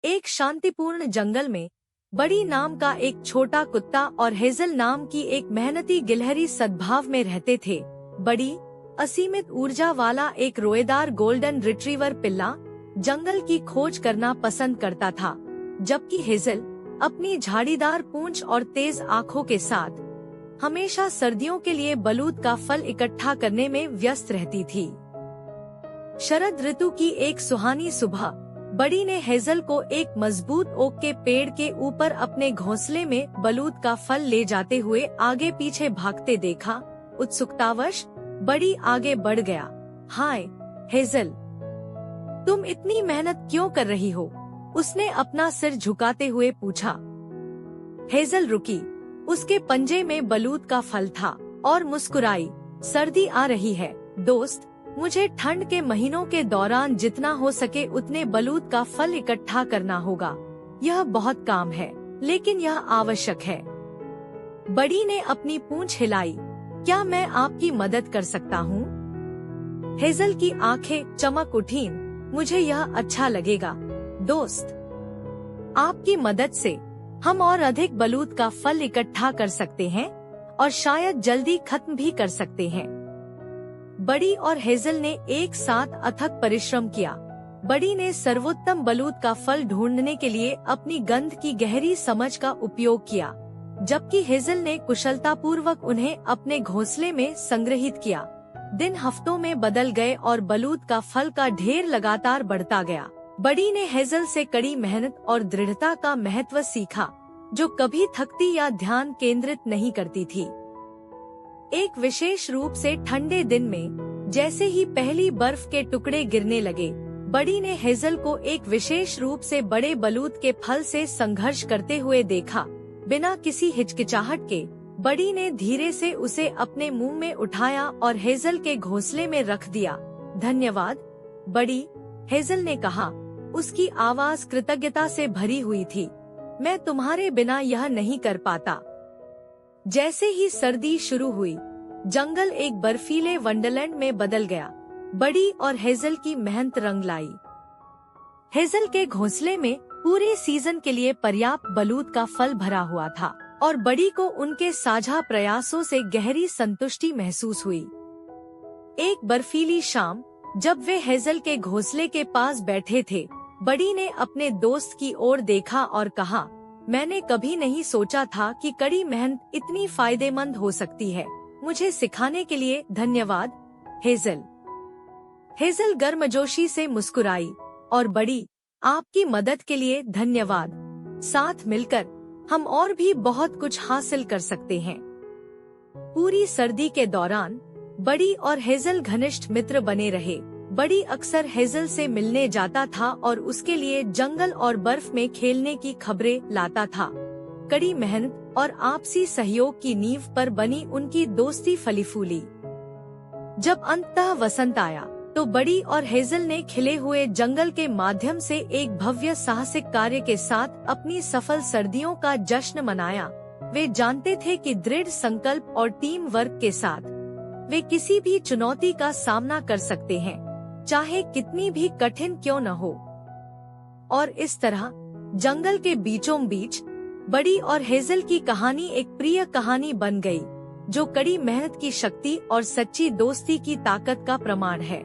एक शांतिपूर्ण जंगल में बड़ी नाम का एक छोटा कुत्ता और हेजल नाम की एक मेहनती गिलहरी सद्भाव में रहते थे। बड़ी असीमित ऊर्जा वाला एक रोएदार गोल्डन रिट्रीवर पिल्ला जंगल की खोज करना पसंद करता था, जबकि हेजल अपनी झाड़ीदार पूंछ और तेज आँखों के साथ हमेशा सर्दियों के लिए बलूत का फल इकट्ठा करने में व्यस्त रहती थी। शरद ऋतु की एक सुहानी सुबह बड़ी ने हेजल को एक मजबूत ओक के पेड़ के ऊपर अपने घोंसले में बलूत का फल ले जाते हुए आगे पीछे भागते देखा। उत्सुकतावश बड़ी आगे बढ़ गया। हाय हेजल, तुम इतनी मेहनत क्यों कर रही हो? उसने अपना सिर झुकाते हुए पूछा। हेजल रुकी। उसके पंजे में बलूत का फल था और मुस्कुराई। सर्दी आ रही है दोस्त, मुझे ठंड के महीनों के दौरान जितना हो सके उतने बलूत का फल इकट्ठा करना होगा। यह बहुत काम है, लेकिन यह आवश्यक है। बड़ी ने अपनी पूंछ हिलाई। क्या मैं आपकी मदद कर सकता हूँ? हेजल की आंखें चमक उठीं। मुझे यह अच्छा लगेगा दोस्त। आपकी मदद से हम और अधिक बलूत का फल इकट्ठा कर सकते हैं और शायद जल्दी खत्म भी कर सकते हैं। बड़ी और हेजल ने एक साथ अथक परिश्रम किया। बड़ी ने सर्वोत्तम बलूत का फल ढूंढने के लिए अपनी गंध की गहरी समझ का उपयोग किया, जबकि हेजल ने कुशलतापूर्वक उन्हें अपने घोंसले में संग्रहित किया। दिन हफ्तों में बदल गए और बलूत का फल का ढेर लगातार बढ़ता गया। बड़ी ने हेजल से कड़ी मेहनत और दृढ़ता का महत्व सीखा, जो कभी थकती या ध्यान केंद्रित नहीं करती थी। एक विशेष रूप से ठंडे दिन में जैसे ही पहली बर्फ के टुकड़े गिरने लगे, बड़ी ने हेजल को एक विशेष रूप से बड़े बलूत के फल से संघर्ष करते हुए देखा। बिना किसी हिचकिचाहट के बड़ी ने धीरे से उसे अपने मुंह में उठाया और हेजल के घोंसले में रख दिया। धन्यवाद बड़ी, हेजल ने कहा। उसकी आवाज कृतज्ञता से भरी हुई थी। मैं तुम्हारे बिना यह नहीं कर पाता। जैसे ही सर्दी शुरू हुई, जंगल एक बर्फीले वंडरलैंड में बदल गया। बड़ी और हेजल की मेहनत रंग लाई। हेजल के घोंसले में पूरे सीजन के लिए पर्याप्त बलूत का फल भरा हुआ था और बड़ी को उनके साझा प्रयासों से गहरी संतुष्टि महसूस हुई। एक बर्फीली शाम जब वे हेजल के घोंसले के पास बैठे थे, बड़ी ने अपने दोस्त की ओर देखा और कहा, मैंने कभी नहीं सोचा था कि कड़ी मेहनत इतनी फायदेमंद हो सकती है। मुझे सिखाने के लिए धन्यवाद हेजल। हेजल गर्मजोशी से मुस्कुराई और बड़ी, आपकी मदद के लिए धन्यवाद। साथ मिलकर हम और भी बहुत कुछ हासिल कर सकते हैं। पूरी सर्दी के दौरान बड़ी और हेजल घनिष्ठ मित्र बने रहे। बड़ी अक्सर हेजल से मिलने जाता था और उसके लिए जंगल और बर्फ में खेलने की खबरें लाता था। कड़ी मेहनत और आपसी सहयोग की नींव पर बनी उनकी दोस्ती फली फूली। जब अंततः वसंत आया तो बड़ी और हेजल ने खिले हुए जंगल के माध्यम से एक भव्य साहसिक कार्य के साथ अपनी सफल सर्दियों का जश्न मनाया। वे जानते थे कि दृढ़ संकल्प और टीम वर्क के साथ वे किसी भी चुनौती का सामना कर सकते हैं, चाहे कितनी भी कठिन क्यों न हो। और इस तरह जंगल के बीचों बीच बड़ी और हेजल की कहानी एक प्रिय कहानी बन गई, जो कड़ी मेहनत की शक्ति और सच्ची दोस्ती की ताकत का प्रमाण है।